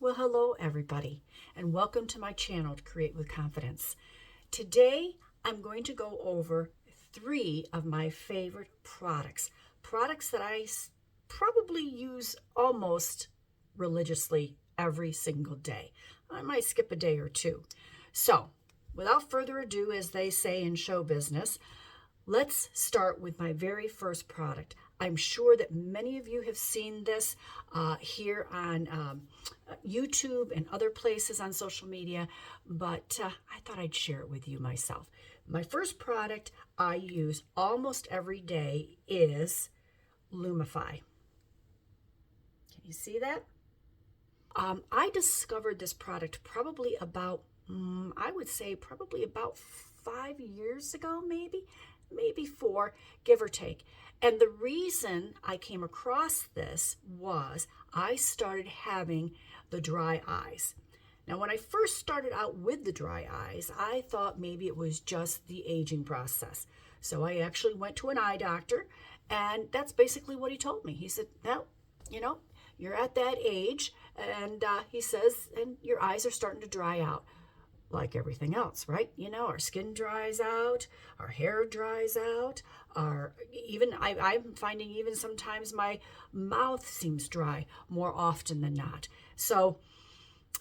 Well, hello everybody, and welcome to my channel to Create with Confidence. Today, I'm going to go over 3 of my favorite products that I probably use almost religiously every single day. I might skip a day or two. So, without further ado, as they say in show business, let's start with my very first product. I'm sure that many of you have seen this here on YouTube and other places on social media, but I thought I'd share it with you myself. My first product I use almost every day is Lumify. Can you see that? I discovered this product probably about, I would say probably about 5 years ago, maybe 4, give or take. And the reason I came across this was I started having the dry eyes. Now, when I first started out with the dry eyes, I thought maybe it was just the aging process. So I actually went to an eye doctor, and that's basically what he told me. He said, no, you're at that age, and he says, and your eyes are starting to dry out. Like everything else, right? Our skin dries out, our hair dries out, I'm finding even sometimes my mouth seems dry more often than not. So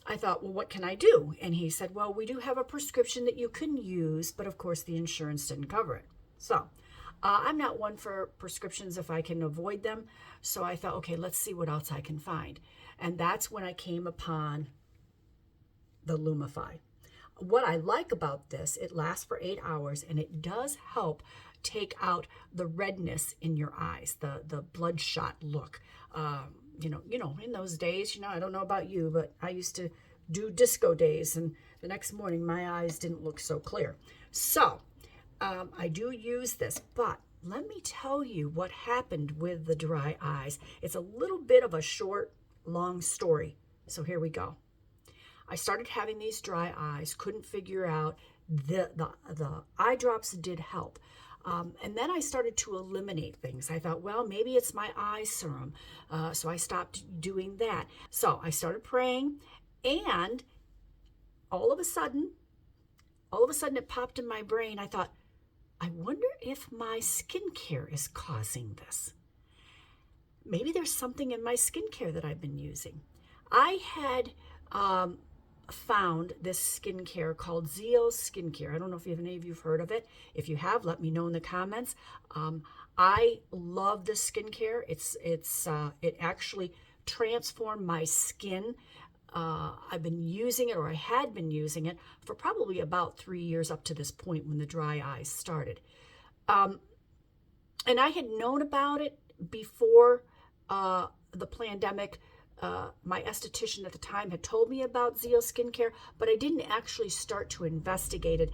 I thought, well, what can I do? And he said, well, we do have a prescription that you can use, but of course the insurance didn't cover it. So I'm not one for prescriptions if I can avoid them. So I thought, okay, let's see what else I can find. And that's when I came upon the Lumify. What I like about this, it lasts for 8 hours, and it does help take out the redness in your eyes, the bloodshot look. In those days, I don't know about you, but I used to do disco days, and the next morning my eyes didn't look so clear. So I do use this, but let me tell you what happened with the dry eyes. It's a little bit of a short, long story. So here we go. I started having these dry eyes, couldn't figure out, the eye drops did help. And then I started to eliminate things. I thought, well, maybe it's my eye serum. So I stopped doing that. So I started praying, and all of a sudden it popped in my brain. I thought, I wonder if my skincare is causing this. Maybe there's something in my skincare that I've been using. I had found this skincare called Zeo Skincare. I don't know if any of you have heard of it. If you have, let me know in the comments. I love this skincare. It actually transformed my skin. I've been using it, or I had been using it, for probably about 3 years up to this point when the dry eyes started. And I had known about it before the pandemic. My esthetician at the time had told me about Zeo Skincare, but I didn't actually start to investigate it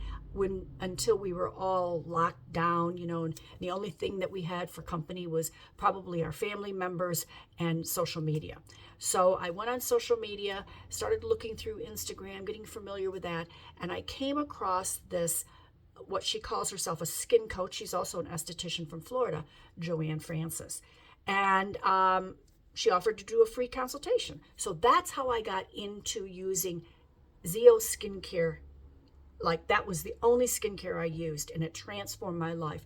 until we were all locked down, and the only thing that we had for company was probably our family members and social media. So I went on social media, started looking through Instagram, getting familiar with that, and I came across this, what she calls herself a skin coach. She's also an esthetician from Florida, Joanne Francis. And she offered to do a free consultation. So that's how I got into using Zeo Skincare. Like, that was the only skincare I used, and it transformed my life.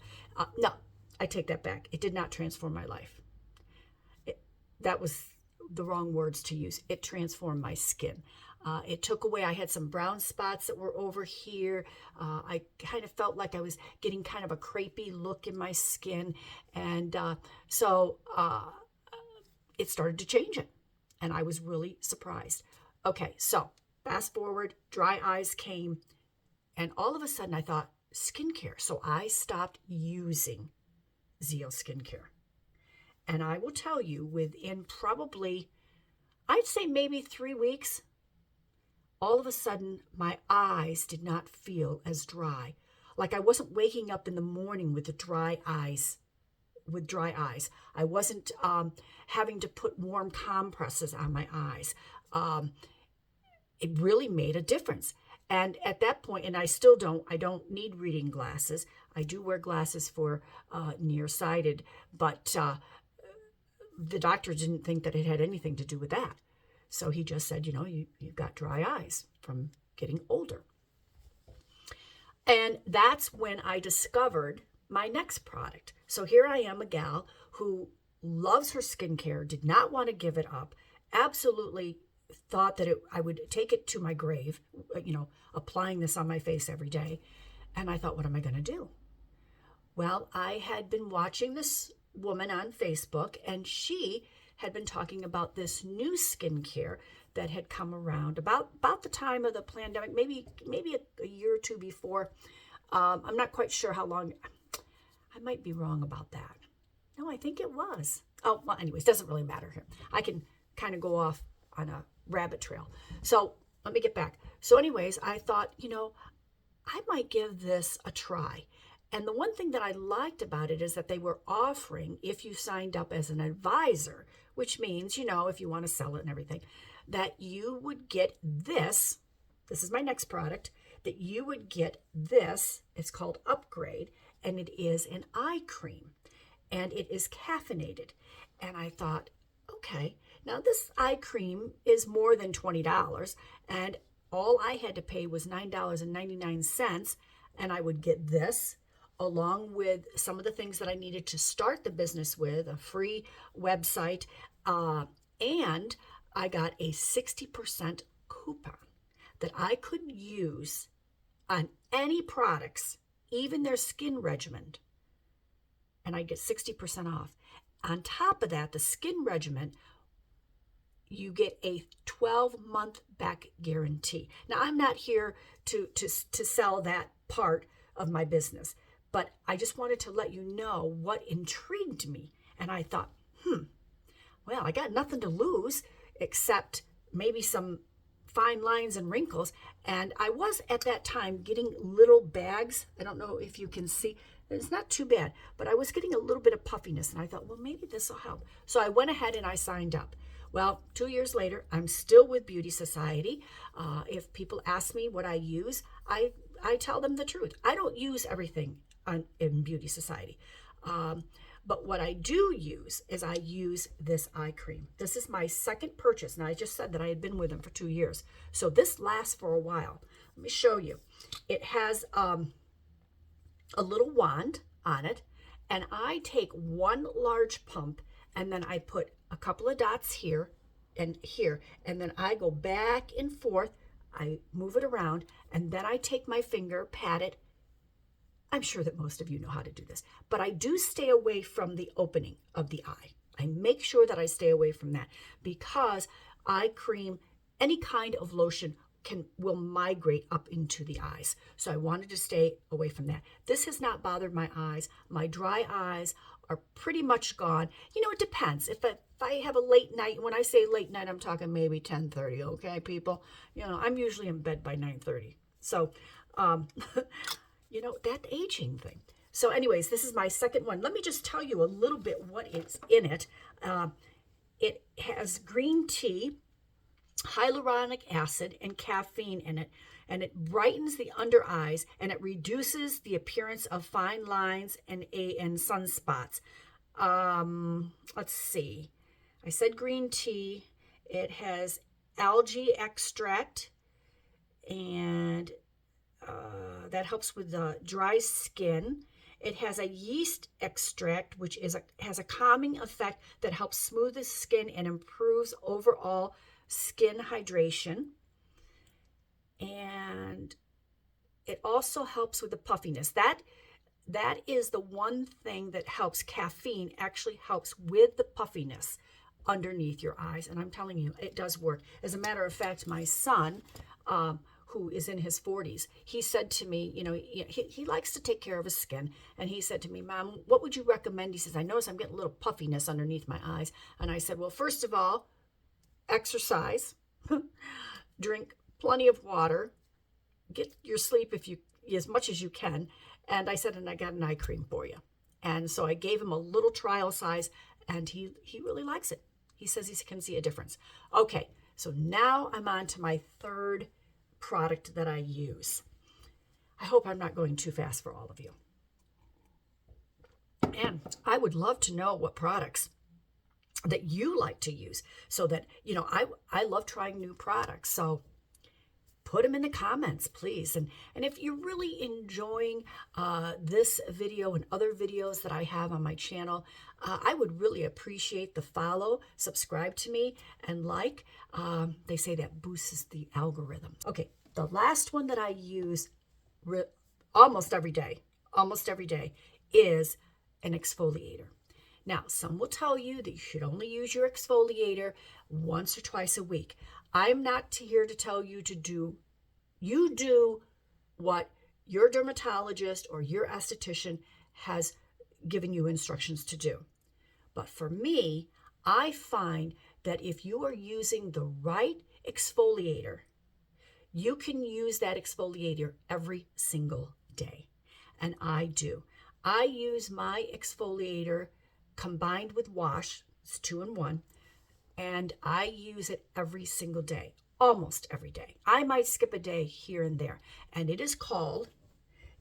No, I take that back. It did not transform my life. That was the wrong words to use. It transformed my skin. It took away, I had some brown spots that were over here. I kind of felt like I was getting kind of a crepey look in my skin. And so it started to change it, and I was really surprised. Okay, so fast forward, dry eyes came, and all of a sudden I thought, skincare. So I stopped using Zeo Skincare. And I will tell you, within probably, I'd say maybe 3 weeks, all of a sudden my eyes did not feel as dry. Like I wasn't waking up in the morning with dry eyes. I wasn't having to put warm compresses on my eyes. It really made a difference. And at that point, and I don't need reading glasses. I do wear glasses for nearsighted, but the doctor didn't think that it had anything to do with that. So he just said, you've got dry eyes from getting older. And that's when I discovered my next product. So here I am, a gal who loves her skincare, did not want to give it up, absolutely thought that I would take it to my grave, applying this on my face every day. And I thought, what am I going to do? Well, I had been watching this woman on Facebook, and she had been talking about this new skincare that had come around about the time of the pandemic, maybe a year or two before. I'm not quite sure how long. I might be wrong about that. No, I think it was. Oh, well, anyways, doesn't really matter here. I can kind of go off on a rabbit trail. So let me get back. So anyways, I thought, I might give this a try. And the one thing that I liked about it is that they were offering, if you signed up as an advisor, which means, if you want to sell it and everything, that you would get this is my next product, that you would get this. It's called Upgrade, and it is an eye cream, and it is caffeinated. And I thought, okay, now this eye cream is more than $20, and all I had to pay was $9.99, and I would get this along with some of the things that I needed to start the business with, a free website, and I got a 60% coupon that I could use on any products, even their skin regimen, and I get 60% off. On top of that, the skin regimen, you get a 12-month back guarantee. Now, I'm not here to sell that part of my business, but I just wanted to let you know what intrigued me. And I thought, well, I got nothing to lose except maybe some fine lines and wrinkles. And I was at that time getting little bags. I don't know if you can see. It's not too bad, but I was getting a little bit of puffiness. And I thought, well, maybe this will help. So I went ahead and I signed up. Well, 2 years later, I'm still with Beauty Society. If people ask me what I use, I tell them the truth. I don't use everything in Beauty Society. But what I do use is I use this eye cream. This is my second purchase. Now, I just said that I had been with them for 2 years. So this lasts for a while. Let me show you. It has a little wand on it. And I take one large pump, and then I put a couple of dots here and here. And then I go back and forth. I move it around. And then I take my finger, pat it. I'm sure that most of you know how to do this, but I do stay away from the opening of the eye. I make sure that I stay away from that because eye cream, any kind of lotion will migrate up into the eyes. So I wanted to stay away from that. This has not bothered my eyes. My dry eyes are pretty much gone. It depends. If I have a late night, when I say late night, I'm talking maybe 10:30, okay, people? I'm usually in bed by 9:30. So, that aging thing. So anyways, this is my second one. Let me just tell you a little bit what is in it. It has green tea, hyaluronic acid, and caffeine in it. And it brightens the under eyes, and it reduces the appearance of fine lines and sunspots. Let's see. I said green tea. It has algae extract, and that helps with dry skin. It has a yeast extract, which has a calming effect that helps smooth the skin and improves overall skin hydration. And it also helps with the puffiness. That is the one thing that helps. Caffeine actually helps with the puffiness underneath your eyes. And I'm telling you, it does work. As a matter of fact, my son, who is in his 40s, he said to me, he likes to take care of his skin. And he said to me, Mom, what would you recommend? He says, I notice I'm getting a little puffiness underneath my eyes. And I said, well, first of all, exercise, drink plenty of water, get your sleep as much as you can. And I said, and I got an eye cream for you. And so I gave him a little trial size, and he really likes it. He says he can see a difference. Okay, so now I'm on to my third product that I use. I hope I'm not going too fast for all of you. And I would love to know what products that you like to use, so that, I love trying new products. So put them in the comments, please. And if you're really enjoying this video and other videos that I have on my channel, I would really appreciate the follow, subscribe to me, and like. They say that boosts the algorithm. Okay, the last one that I use almost every day is an exfoliator. Now, some will tell you that you should only use your exfoliator once or twice a week. I'm not here to tell you to do. You do what your dermatologist or your esthetician has given you instructions to do. But for me, I find that if you are using the right exfoliator, you can use that exfoliator every single day. And I do. I use my exfoliator combined with wash. It's 2-in-1. And I use it every single day, almost every day. I might skip a day here and there. And it is called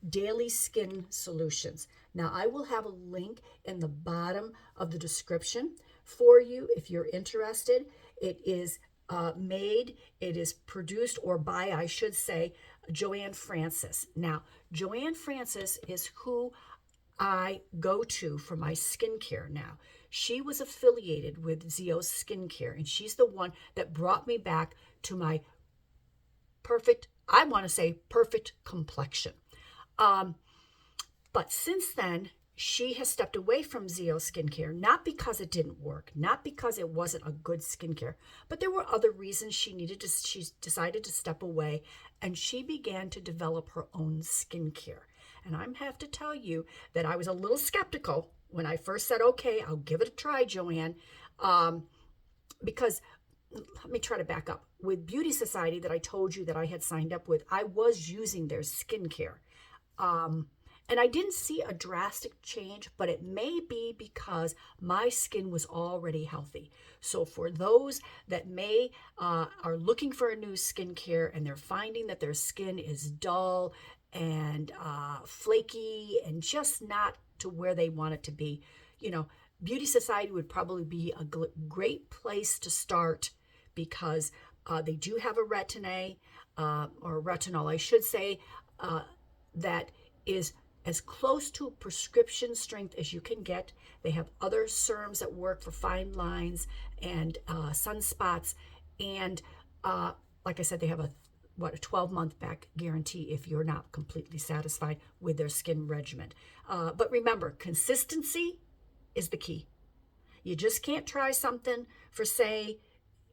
Daily Skin Solutions. Now, I will have a link in the bottom of the description for you if you're interested. It is it is produced, or by, I should say, Joanne Francis. Now, Joanne Francis is who I go to for my skincare now. She was affiliated with Zio Skincare, and she's the one that brought me back to my perfect complexion. But since then, she has stepped away from Zio Skincare, not because it didn't work, not because it wasn't a good skincare, but there were other reasons she decided to step away, and she began to develop her own skincare. And I have to tell you that I was a little skeptical when I first said, okay, I'll give it a try, Joanne, because let me try to back up. With Beauty Society that I told you that I had signed up with, I was using their skincare. And I didn't see a drastic change, but it may be because my skin was already healthy. So for those that are looking for a new skincare and they're finding that their skin is dull and flaky and just not to where they want it to be, Beauty Society would probably be a great place to start, because they do have a retinol, I should say, that is as close to prescription strength as you can get. They have other serums that work for fine lines and sunspots. And like I said, they have a 12-month back guarantee if you're not completely satisfied with their skin regimen. But remember, consistency is the key. You just can't try something for, say,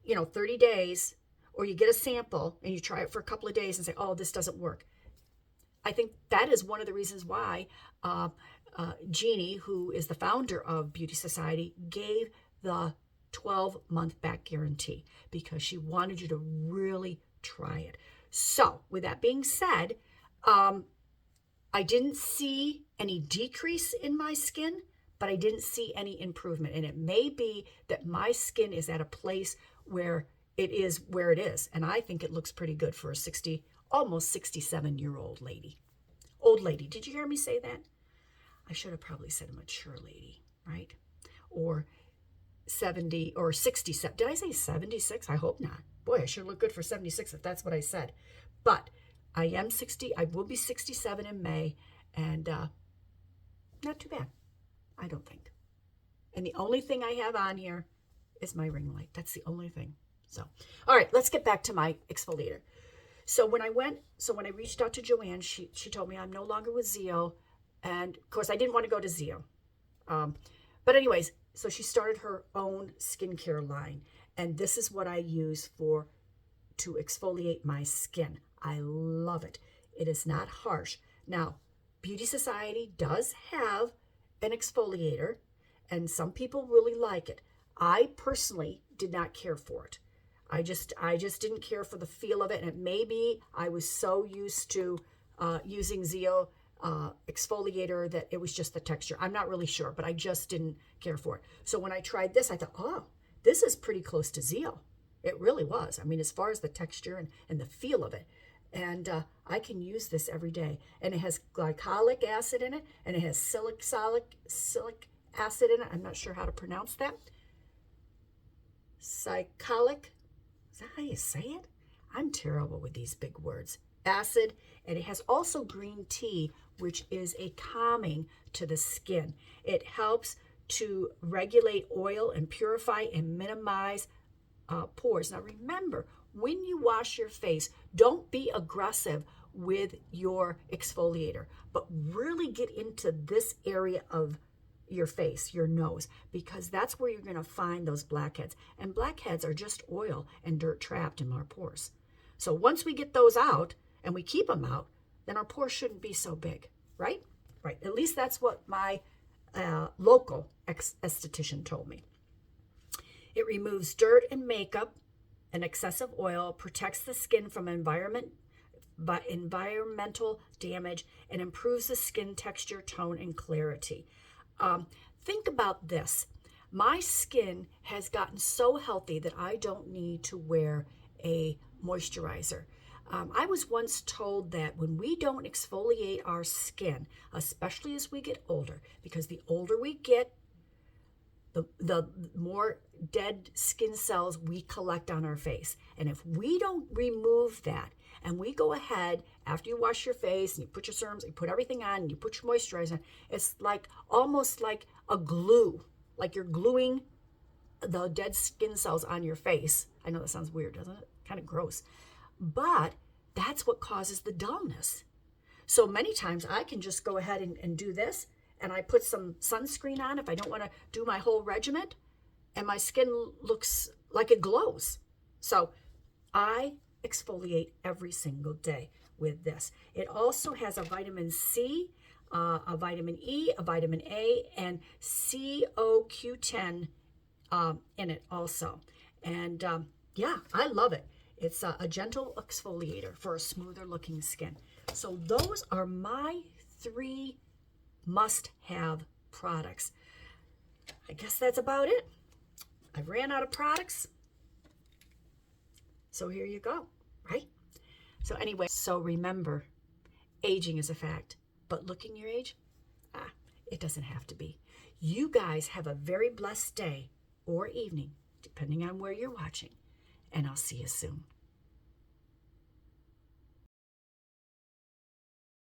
30 days, or you get a sample and you try it for a couple of days and say, oh, this doesn't work. I think that is one of the reasons why Jeannie, who is the founder of Beauty Society, gave the 12-month back guarantee, because she wanted you to really try it. So with that being said, I didn't see any decrease in my skin, but I didn't see any improvement. And it may be that my skin is at a place where it is where it is. And I think it looks pretty good for a almost 67-year-old lady. Old lady. Did you hear me say that? I should have probably said a mature lady, right? Or 70 or 67. Did I say 76? I hope not. Boy, I sure look good for 76 if that's what I said. But I am 60. I will be 67 in May, and not too bad, I don't think. And the only thing I have on here is my ring light. That's the only thing. So, all right, let's get back to my exfoliator. So when I reached out to Joanne, she told me I'm no longer with Zio. And of course, I didn't want to go to Zio. But anyways, so she started her own skincare line. And this is what I use to exfoliate my skin. I love it. It is not harsh. Now, Beauty Society does have an exfoliator, and some people really like it. I personally did not care for it. I just didn't care for the feel of it, and maybe I was so used to using Zio exfoliator that it was just the texture. I'm not really sure, but I just didn't care for it. So when I tried this, I thought, oh, this is pretty close to Zio. It really was. I mean, as far as the texture and the feel of it. And I can use this every day. And it has glycolic acid in it, and it has salicylic acid in it. I'm not sure how to pronounce that. Psycholic, is that how you say it? I'm terrible with these big words. Acid, and it has also green tea, which is a calming to the skin. It helps to regulate oil and purify and minimize pores. Now remember, when you wash your face, don't be aggressive with your exfoliator, but really get into this area of your face, your nose, because that's where you're going to find those blackheads. And blackheads are just oil and dirt trapped in our pores. So once we get those out and we keep them out, then our pores shouldn't be so big, right? Right. At least that's what my local esthetician told me. It removes dirt and makeup and excessive oil, protects the skin from environmental damage, and improves the skin texture, tone, and clarity. Think about this. My skin has gotten so healthy that I don't need to wear a moisturizer. I was once told that when we don't exfoliate our skin, especially as we get older, because the older we get, the more dead skin cells we collect on our face. And if we don't remove that, and we go ahead after you wash your face and you put your serums, you put everything on, and you put your moisturizer on, it's like almost like a glue, like you're gluing the dead skin cells on your face. I know that sounds weird, doesn't it? Kind of gross. But that's what causes the dullness. So many times I can just go ahead and do this, and I put some sunscreen on if I don't want to do my whole regimen, and my skin looks like it glows. So I exfoliate every single day with this. It also has a vitamin C, a vitamin E, a vitamin A, and CoQ10 in it also. And yeah, I love it. It's a gentle exfoliator for a smoother looking skin. So those are my 3 must-have products. I guess that's about it. I ran out of products. So here you go, right? So anyway, so remember, aging is a fact, but looking your age, it doesn't have to be. You guys have a very blessed day or evening, depending on where you're watching, and I'll see you soon.